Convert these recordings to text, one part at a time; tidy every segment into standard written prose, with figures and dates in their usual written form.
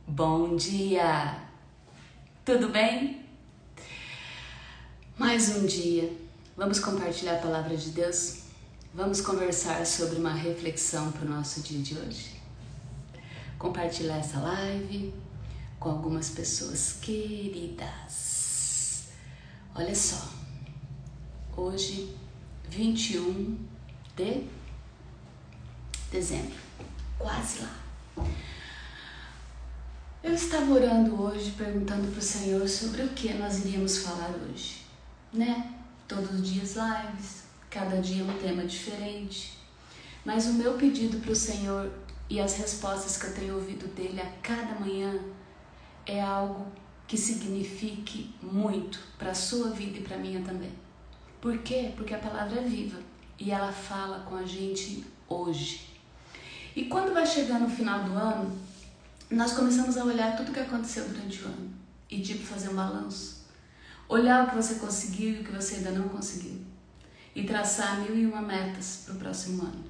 Bom dia! Tudo bem? Mais um dia. Vamos compartilhar a palavra de Deus? Vamos conversar sobre uma reflexão para o nosso dia de hoje. Compartilhar essa live com algumas pessoas queridas. Olha só, hoje 21 de dezembro, quase lá. Eu estava orando hoje, perguntando para o Senhor sobre o que nós iríamos falar hoje, né? Todos os dias lives, cada dia um tema diferente. Mas o meu pedido para o Senhor e as respostas que eu tenho ouvido dele a cada manhã é algo que signifique muito para a sua vida e para a minha também. Por quê? Porque a palavra é viva e ela fala com a gente hoje. E quando vai chegar no final do ano, nós começamos a olhar tudo o que aconteceu durante o ano e fazer um balanço. Olhar o que você conseguiu e o que você ainda não conseguiu. E traçar 1001 metas para o próximo ano.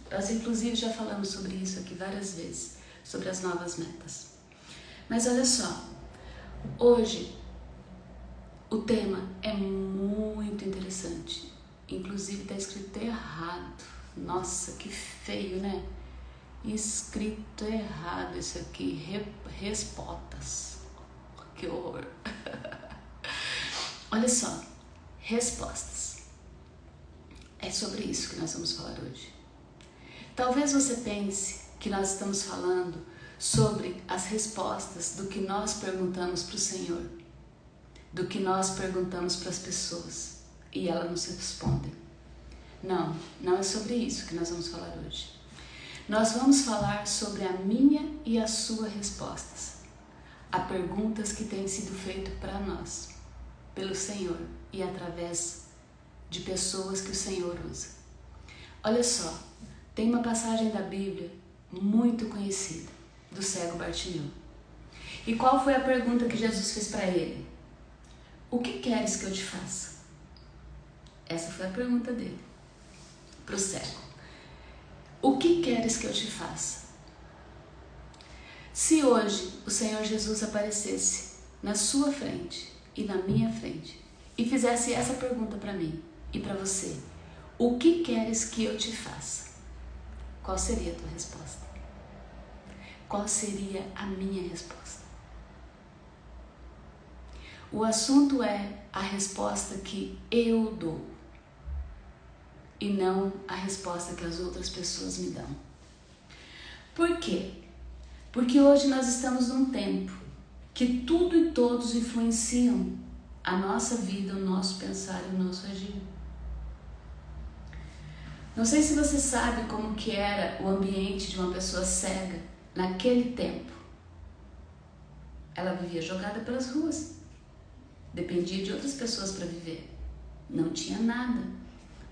Nós inclusive já falamos sobre isso aqui várias vezes, sobre as novas metas. Mas olha só, hoje o tema é muito interessante. Inclusive está escrito errado. Nossa, que feio, né? Escrito errado isso aqui, respostas. Que horror. Olha só, respostas. É sobre isso que nós vamos falar hoje. Talvez você pense que nós estamos falando sobre as respostas do que nós perguntamos para o Senhor, do que nós perguntamos para as pessoas e elas nos respondem. Não, não é sobre isso que nós vamos falar hoje. Nós vamos falar sobre a minha e a sua respostas a perguntas que têm sido feitas para nós, pelo Senhor e através de pessoas que o Senhor usa. Olha só, tem uma passagem da Bíblia muito conhecida, do cego Bartimeu. E qual foi a pergunta que Jesus fez para ele? O que queres que eu te faça? Essa foi a pergunta dele, para o cego. O que queres que eu te faça? Se hoje o Senhor Jesus aparecesse na sua frente e na minha frente e fizesse essa pergunta para mim e para você, o que queres que eu te faça? Qual seria a tua resposta? Qual seria a minha resposta? O assunto é a resposta que eu dou e não a resposta que as outras pessoas me dão. Por quê? Porque hoje nós estamos num tempo que tudo e todos influenciam a nossa vida, o nosso pensar e o nosso agir. Não sei se você sabe como que era o ambiente de uma pessoa cega naquele tempo. Ela vivia jogada pelas ruas, dependia de outras pessoas para viver, não tinha nada.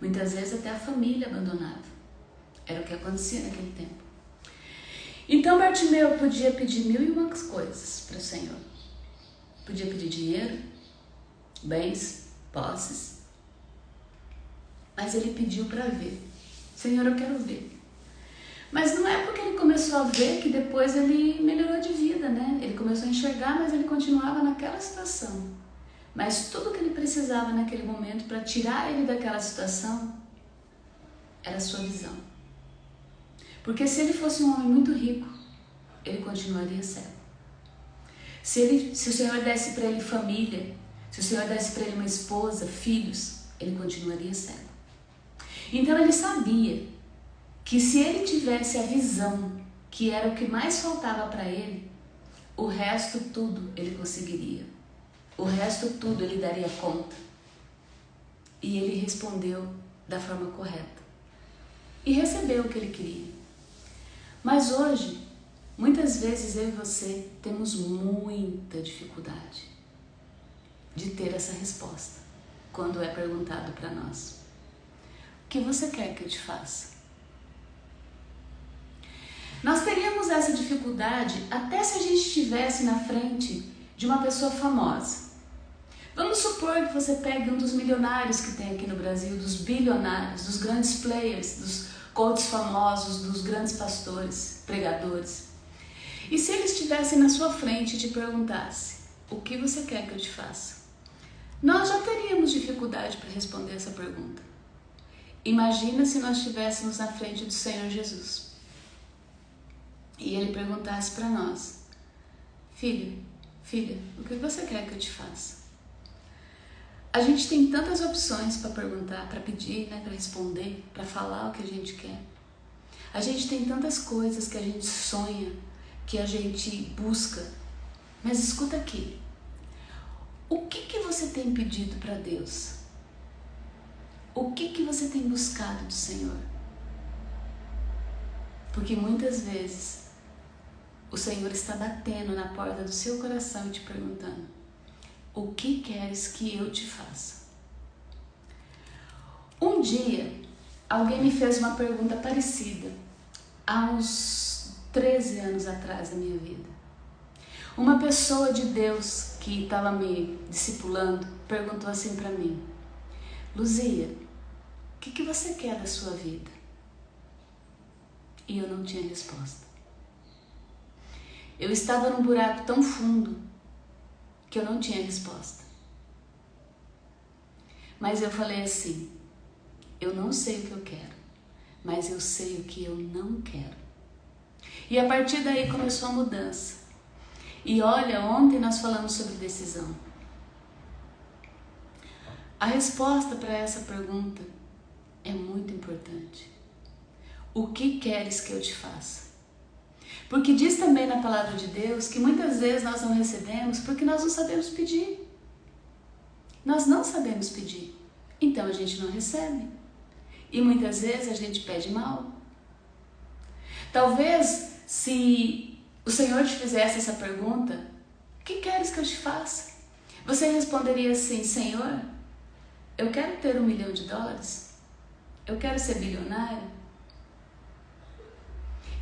Muitas vezes até a família abandonava. Era o que acontecia naquele tempo. Então Bartimeu podia pedir 1001 coisas para o Senhor. Podia pedir dinheiro, bens, posses. Mas ele pediu para ver. Senhor, eu quero ver. Mas não é porque ele começou a ver que depois ele melhorou de vida, né? Ele começou a enxergar, mas ele continuava naquela situação. Mas tudo que ele precisava naquele momento para tirar ele daquela situação era a sua visão. Porque se ele fosse um homem muito rico, ele continuaria cego. Se o Senhor desse para ele família, se o Senhor desse para ele uma esposa, filhos, ele continuaria cego. Então ele sabia que se ele tivesse a visão, que era o que mais faltava para ele, o resto tudo ele conseguiria. O resto tudo ele daria conta. E ele respondeu da forma correta. E recebeu o que ele queria. Mas hoje, muitas vezes eu e você temos muita dificuldade de ter essa resposta quando é perguntado para nós. O que você quer que eu te faça? Nós teríamos essa dificuldade até se a gente estivesse na frente de uma pessoa famosa. Vamos supor que você pegue um dos milionários que tem aqui no Brasil, dos bilionários, dos grandes players, dos coaches famosos, dos grandes pastores, pregadores. E se eles estivesse na sua frente e te perguntasse: o que você quer que eu te faça? Nós já teríamos dificuldade para responder essa pergunta. Imagina se nós estivéssemos na frente do Senhor Jesus e Ele perguntasse para nós: filha, o que você quer que eu te faça? A gente tem tantas opções para perguntar, para pedir, né, para responder, para falar o que a gente quer. A gente tem tantas coisas que a gente sonha, que a gente busca. Mas escuta aqui. O que você tem pedido para Deus? O que você tem buscado do Senhor? Porque muitas vezes o Senhor está batendo na porta do seu coração e te perguntando: o que queres que eu te faça? Um dia, alguém me fez uma pergunta parecida, há uns 13 anos atrás da minha vida. Uma pessoa de Deus que estava me discipulando perguntou assim para mim: Luzia, o que você quer da sua vida? E eu não tinha resposta. Eu estava num buraco tão fundo que eu não tinha resposta. Mas eu falei assim: eu não sei o que eu quero, mas eu sei o que eu não quero. E a partir daí começou a mudança. E olha, ontem nós falamos sobre decisão. A resposta para essa pergunta é muito importante. O que queres que eu te faça? Porque diz também na palavra de Deus que muitas vezes nós não recebemos porque nós não sabemos pedir. Nós não sabemos pedir, então a gente não recebe. E muitas vezes a gente pede mal. Talvez se o Senhor te fizesse essa pergunta: o que queres que eu te faça? Você responderia assim: Senhor, eu quero ter $1 milhão, eu quero ser bilionário.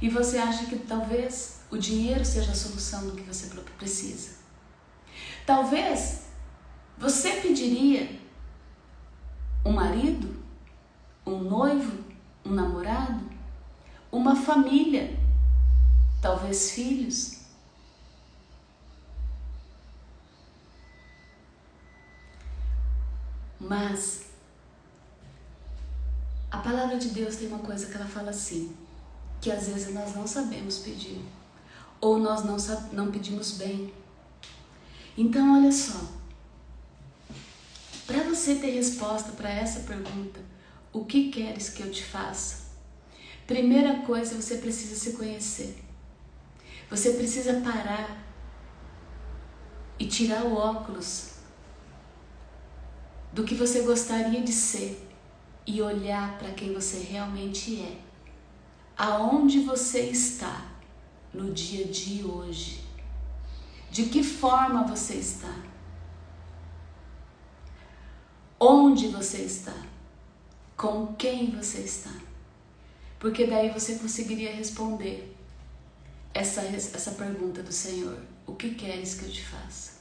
E você acha que talvez o dinheiro seja a solução do que você precisa. Talvez você pediria um marido, um noivo, um namorado, uma família, talvez filhos. Mas a palavra de Deus tem uma coisa que ela fala assim, que às vezes nós não sabemos pedir, ou nós não pedimos bem. Então olha só, para você ter resposta para essa pergunta: o que queres que eu te faça? Primeira coisa, você precisa se conhecer. Você precisa parar e tirar o óculos do que você gostaria de ser e olhar para quem você realmente é. Aonde você está no dia de hoje? De que forma você está? Onde você está? Com quem você está? Porque daí você conseguiria responder essa pergunta do Senhor: o que queres que eu te faça?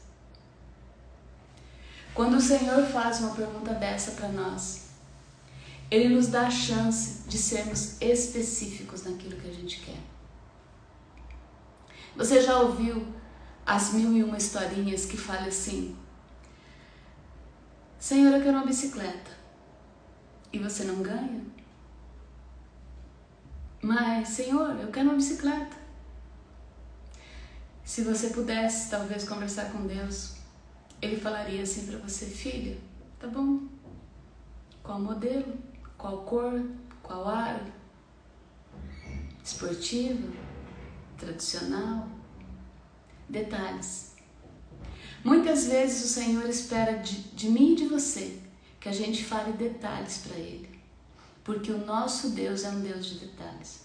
Quando o Senhor faz uma pergunta dessa para nós, Ele nos dá a chance de sermos específicos naquilo que a gente quer. Você já ouviu as 1001 historinhas que falam assim: Senhor, eu quero uma bicicleta. E você não ganha? Mas, Senhor, eu quero uma bicicleta. Se você pudesse, talvez, conversar com Deus, Ele falaria assim para você: filha, tá bom. Qual modelo? Qual cor? Qual aro? Esportiva? Tradicional? Detalhes. Muitas vezes o Senhor espera de mim e de você que a gente fale detalhes para Ele, porque o nosso Deus é um Deus de detalhes.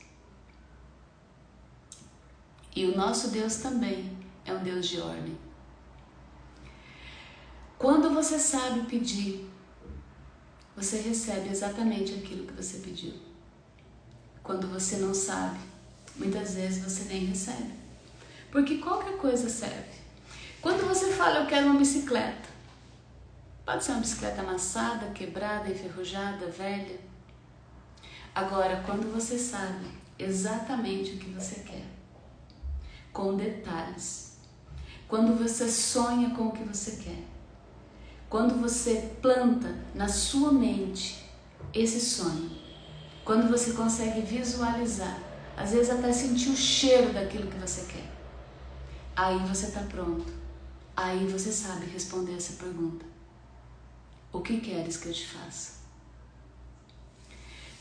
E o nosso Deus também é um Deus de ordem. Quando você sabe pedir, você recebe exatamente aquilo que você pediu. Quando você não sabe, muitas vezes você nem recebe. Porque qualquer coisa serve. Quando você fala, eu quero uma bicicleta, pode ser uma bicicleta amassada, quebrada, enferrujada, velha. Agora, quando você sabe exatamente o que você quer, com detalhes. Quando você sonha com o que você quer, quando você planta na sua mente esse sonho, quando você consegue visualizar, às vezes até sentir o cheiro daquilo que você quer, aí você está pronto, aí você sabe responder essa pergunta: o que queres que eu te faça?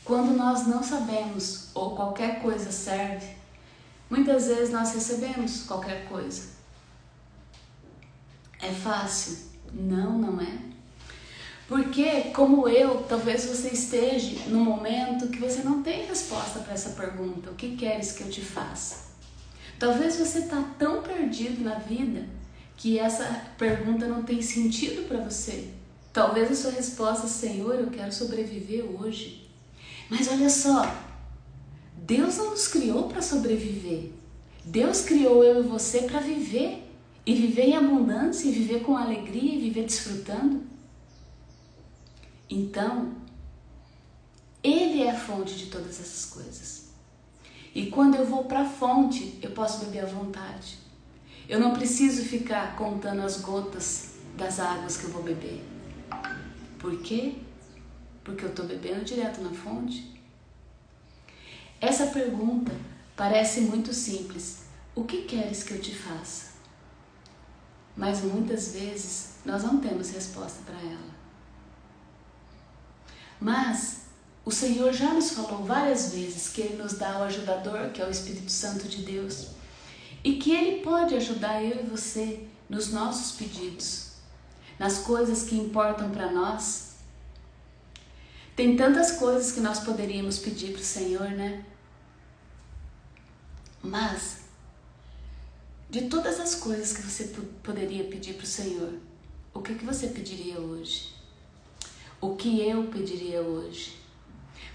Quando nós não sabemos ou qualquer coisa serve, muitas vezes nós recebemos qualquer coisa. É fácil? Não, não é. Porque, como eu, talvez você esteja num momento que você não tem resposta para essa pergunta: o que queres que eu te faça? Talvez você está tão perdido na vida que essa pergunta não tem sentido para você. Talvez a sua resposta: Senhor, eu quero sobreviver hoje. Mas olha só, Deus não nos criou para sobreviver. Deus criou eu e você para viver. E viver em abundância, e viver com alegria, e viver desfrutando. Então, Ele é a fonte de todas essas coisas. E quando eu vou para a fonte, eu posso beber à vontade. Eu não preciso ficar contando as gotas das águas que eu vou beber. Por quê? Porque eu estou bebendo direto na fonte. Essa pergunta parece muito simples: o que queres que eu te faça? Mas muitas vezes nós não temos resposta para ela. Mas o Senhor já nos falou várias vezes que Ele nos dá o ajudador, que é o Espírito Santo de Deus, e que Ele pode ajudar eu e você nos nossos pedidos, nas coisas que importam para nós. Tem tantas coisas que nós poderíamos pedir para o Senhor, né? Mas, de todas as coisas que você poderia pedir para o Senhor, o que você pediria hoje? O que eu pediria hoje?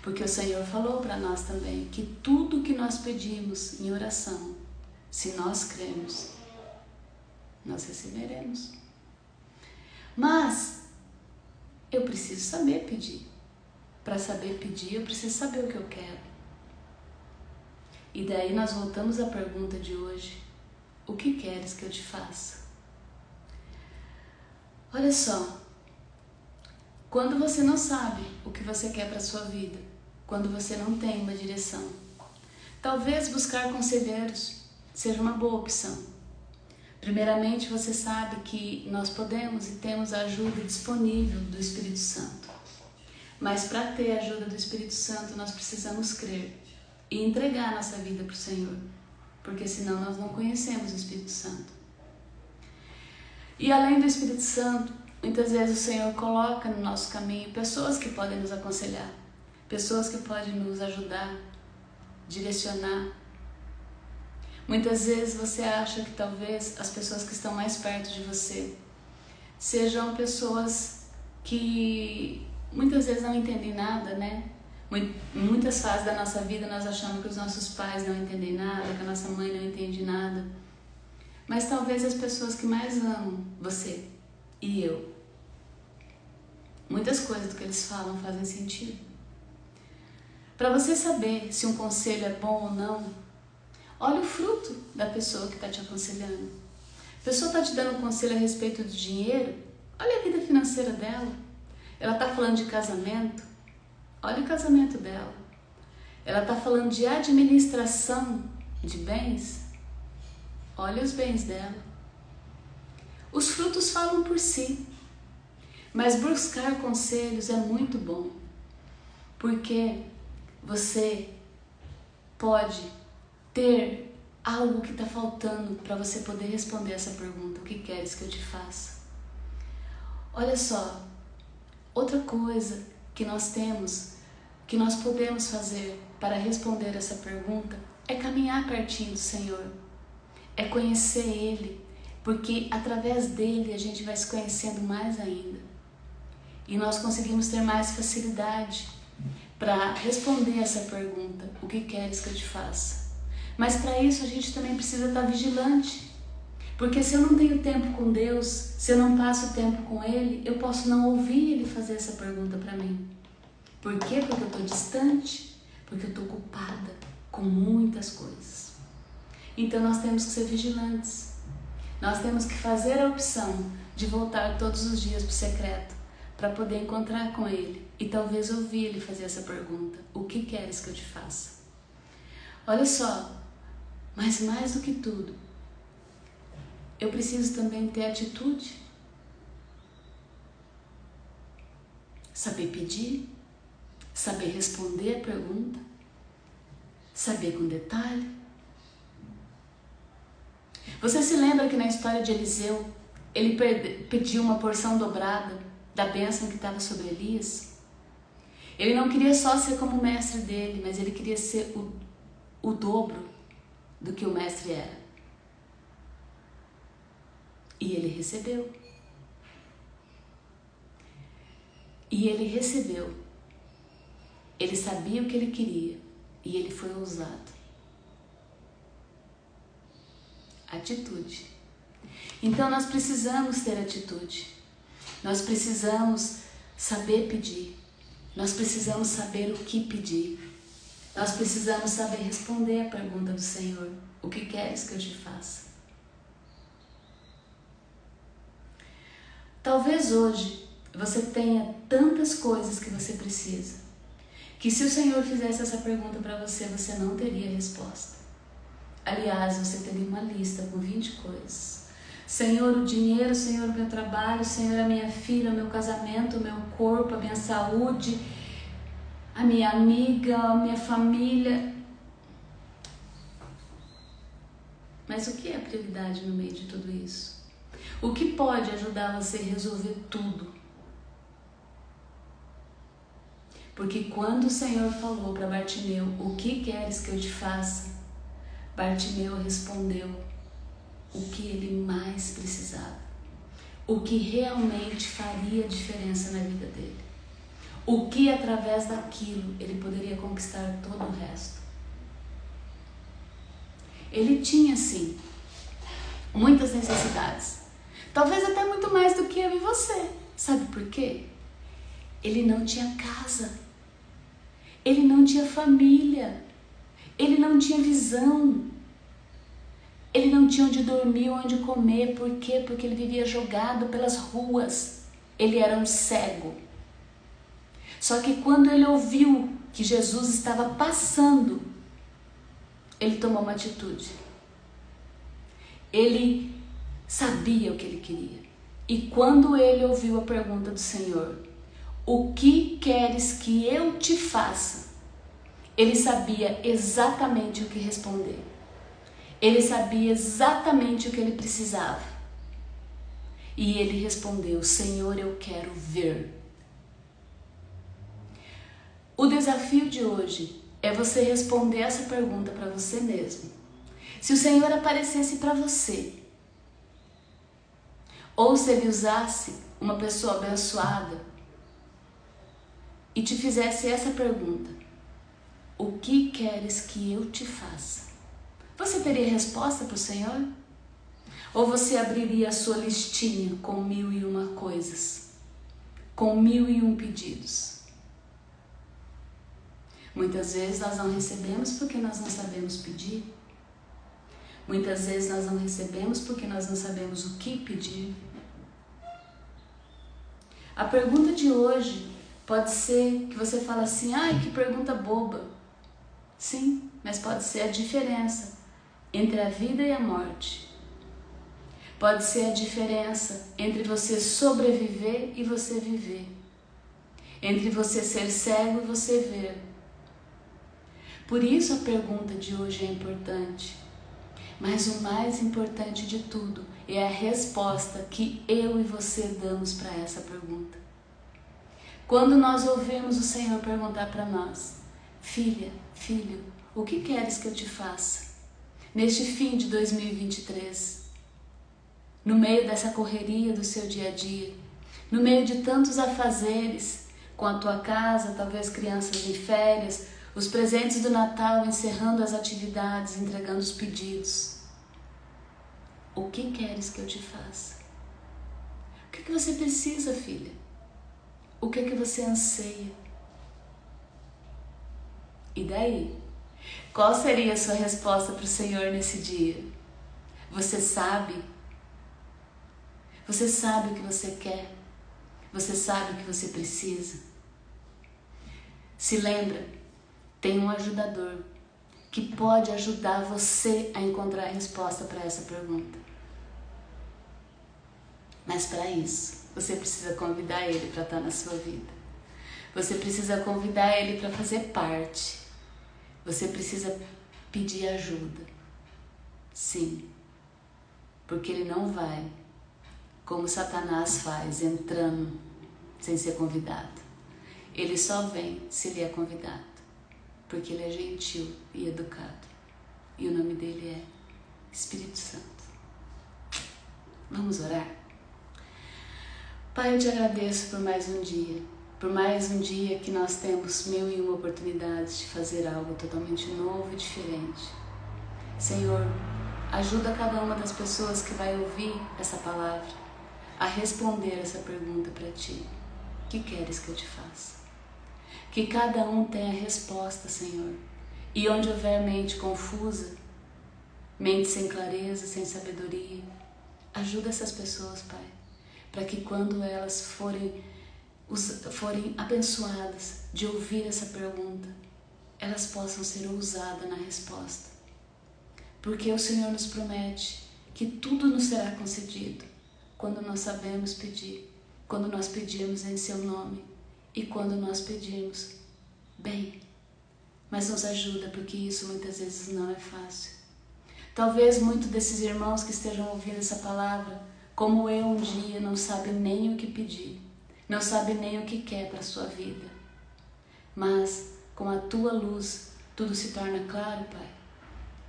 Porque o Senhor falou para nós também que tudo que nós pedimos em oração, se nós cremos, nós receberemos. Mas eu preciso saber pedir. Para saber pedir, eu preciso saber o que eu quero. E daí nós voltamos à pergunta de hoje: o que queres que eu te faça? Olha só, quando você não sabe o que você quer para a sua vida, quando você não tem uma direção, talvez buscar conselheiros seja uma boa opção. Primeiramente, você sabe que nós podemos e temos a ajuda disponível do Espírito Santo. Mas para ter a ajuda do Espírito Santo, nós precisamos crer e entregar a nossa vida para o Senhor, porque senão nós não conhecemos o Espírito Santo. E além do Espírito Santo, muitas vezes o Senhor coloca no nosso caminho pessoas que podem nos aconselhar, pessoas que podem nos ajudar, direcionar. Muitas vezes você acha que talvez as pessoas que estão mais perto de você sejam pessoas que muitas vezes não entendem nada, né? Em muitas fases da nossa vida nós achamos que os nossos pais não entendem nada, que a nossa mãe não entende nada. Mas talvez as pessoas que mais amam você e eu, muitas coisas do que eles falam fazem sentido. Para você saber se um conselho é bom ou não, olha o fruto da pessoa que está te aconselhando. A pessoa está te dando um conselho a respeito do dinheiro, olha a vida financeira dela. Ela está falando de casamento, olha o casamento dela. Ela está falando de administração de bens, olha os bens dela. Os frutos falam por si, mas buscar conselhos é muito bom, porque você pode ter algo que está faltando para você poder responder essa pergunta: o que queres que eu te faça? Olha só, outra coisa que nós temos, que nós podemos fazer para responder essa pergunta, é caminhar pertinho do Senhor, é conhecer Ele, porque através dele a gente vai se conhecendo mais ainda e nós conseguimos ter mais facilidade para responder essa pergunta: o que queres que eu te faça? Mas para isso a gente também precisa estar vigilante, porque se eu não tenho tempo com Deus, se eu não passo tempo com Ele, eu posso não ouvir Ele fazer essa pergunta para mim. Por quê? Porque eu estou distante, porque eu estou ocupada com muitas coisas. Então nós temos que ser vigilantes. Nós temos que fazer a opção de voltar todos os dias para o secreto, para poder encontrar com Ele e talvez ouvir Ele fazer essa pergunta: o que queres que eu te faça? Olha só, mas mais do que tudo, eu preciso também ter atitude, saber pedir, saber responder a pergunta, saber com detalhe. Você se lembra que na história de Eliseu, ele pediu uma porção dobrada da bênção que estava sobre Elias? Ele não queria só ser como o mestre dele, mas ele queria ser o dobro do que o mestre era. E ele recebeu. E ele recebeu. Ele sabia o que ele queria e ele foi ousado. Atitude. Então nós precisamos ter atitude. Nós precisamos saber pedir. Nós precisamos saber o que pedir. Nós precisamos saber responder a pergunta do Senhor: o que queres que eu te faça? Talvez hoje você tenha tantas coisas que você precisa, que se o Senhor fizesse essa pergunta para você, você não teria resposta. Aliás, você teria uma lista com 20 coisas. Senhor, o dinheiro, Senhor, o meu trabalho, Senhor, a minha filha, o meu casamento, o meu corpo, a minha saúde, a minha amiga, a minha família. Mas o que é prioridade no meio de tudo isso? O que pode ajudar você a resolver tudo? Porque quando o Senhor falou para Bartimeu: o que queres que eu te faça? Bartimeu respondeu o que ele mais precisava, o que realmente faria diferença na vida dele, o que através daquilo ele poderia conquistar todo o resto. Ele tinha sim muitas necessidades, talvez até muito mais do que eu e você. Sabe por quê? Ele não tinha casa, ele não tinha família, ele não tinha visão, ele não tinha onde dormir, onde comer. Por quê? Porque ele vivia jogado pelas ruas. Ele era um cego. Só que quando ele ouviu que Jesus estava passando, ele tomou uma atitude. Ele sabia o que ele queria. E quando ele ouviu a pergunta do Senhor: o que queres que eu te faça? Ele sabia exatamente o que responder. Ele sabia exatamente o que ele precisava. E ele respondeu: Senhor, eu quero ver. O desafio de hoje é você responder essa pergunta para você mesmo. Se o Senhor aparecesse para você, ou se ele usasse uma pessoa abençoada e te fizesse essa pergunta: o que queres que eu te faça? Você teria resposta para o Senhor? Ou você abriria a sua listinha com 1001 coisas, com 1001 pedidos? Muitas vezes nós não recebemos porque nós não sabemos pedir. Muitas vezes nós não recebemos porque nós não sabemos o que pedir. A pergunta de hoje pode ser que você fale assim: ai, que pergunta boba. Sim, mas pode ser a diferença entre a vida e a morte. Pode ser a diferença entre você sobreviver e você viver. Entre você ser cego e você ver. Por isso a pergunta de hoje é importante. Mas o mais importante de tudo é a resposta que eu e você damos para essa pergunta. Quando nós ouvimos o Senhor perguntar para nós: filha, filho, o que queres que eu te faça? Neste fim de 2023, no meio dessa correria do seu dia a dia, no meio de tantos afazeres, com a tua casa, talvez crianças em férias, os presentes do Natal, encerrando as atividades, entregando os pedidos. O que queres que eu te faça? O que você precisa, filha? O que você anseia? E daí? Qual seria a sua resposta para o Senhor nesse dia? Você sabe? Você sabe o que você quer? Você sabe o que você precisa? Se lembra, tem um ajudador que pode ajudar você a encontrar a resposta para essa pergunta. Mas para isso, você precisa convidar ele para estar na sua vida. Você precisa convidar ele para fazer parte. Você precisa pedir ajuda. Sim, porque ele não vai, como Satanás faz, entrando sem ser convidado. Ele só vem se ele é convidado, porque ele é gentil e educado. E o nome dele é Espírito Santo. Vamos orar? Pai, eu te agradeço por mais um dia que nós temos 1001 oportunidades de fazer algo totalmente novo e diferente. Senhor, ajuda cada uma das pessoas que vai ouvir essa palavra a responder essa pergunta para ti. O que queres que eu te faça? Que cada um tenha resposta, Senhor. E onde houver mente confusa, mente sem clareza, sem sabedoria, ajuda essas pessoas, Pai, para que quando elas forem abençoadas de ouvir essa pergunta, elas possam ser ousadas na resposta. Porque o Senhor nos promete que tudo nos será concedido quando nós sabemos pedir, quando nós pedirmos em seu nome e quando nós pedirmos bem. Mas nos ajuda, porque isso muitas vezes não é fácil. Talvez muitos desses irmãos que estejam ouvindo essa palavra, como eu um dia, não sabem nem o que pedir, não sabem nem o que quer para a sua vida. Mas com a tua luz tudo se torna claro, Pai.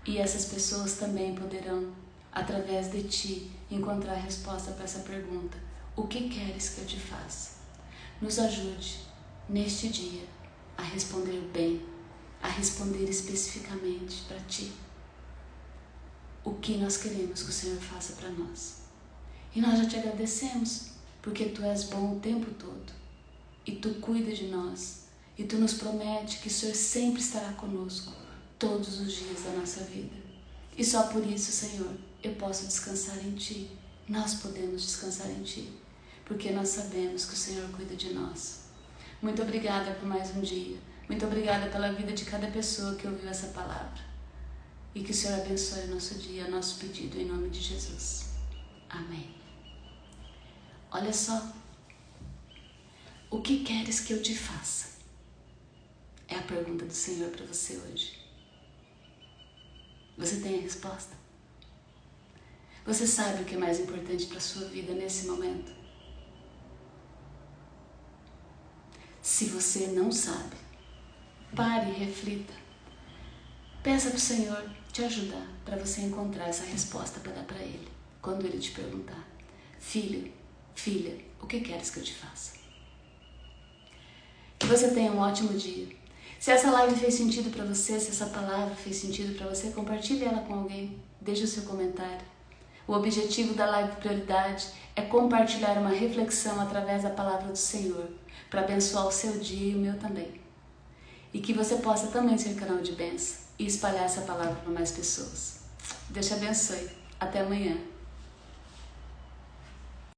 E essas pessoas também poderão, através de ti, encontrar a resposta para essa pergunta. O que queres que eu te faça? Nos ajude, neste dia, a responder bem, a responder especificamente para ti o que nós queremos que o Senhor faça para nós. E nós já te agradecemos, porque tu és bom o tempo todo, e tu cuida de nós, e tu nos promete que o Senhor sempre estará conosco, todos os dias da nossa vida. E só por isso, Senhor, eu posso descansar em ti, nós podemos descansar em ti, porque nós sabemos que o Senhor cuida de nós. Muito obrigada por mais um dia, muito obrigada pela vida de cada pessoa que ouviu essa palavra. E que o Senhor abençoe o nosso dia, o nosso pedido, em nome de Jesus. Amém. Olha só, o que queres que eu te faça? É a pergunta do Senhor para você hoje. Você tem a resposta? Você sabe o que é mais importante para a sua vida nesse momento? Se você não sabe, pare e reflita. Peça para o Senhor te ajudar para você encontrar essa resposta para dar para Ele. Quando Ele te perguntar, filho, filha, o que queres que eu te faça? Que você tenha um ótimo dia. Se essa live fez sentido para você, se essa palavra fez sentido para você, compartilhe ela com alguém. Deixe o seu comentário. O objetivo da live Prioridade é compartilhar uma reflexão através da palavra do Senhor, para abençoar o seu dia e o meu também. E que você possa também ser canal de bênção e espalhar essa palavra para mais pessoas. Deus te abençoe. Até amanhã.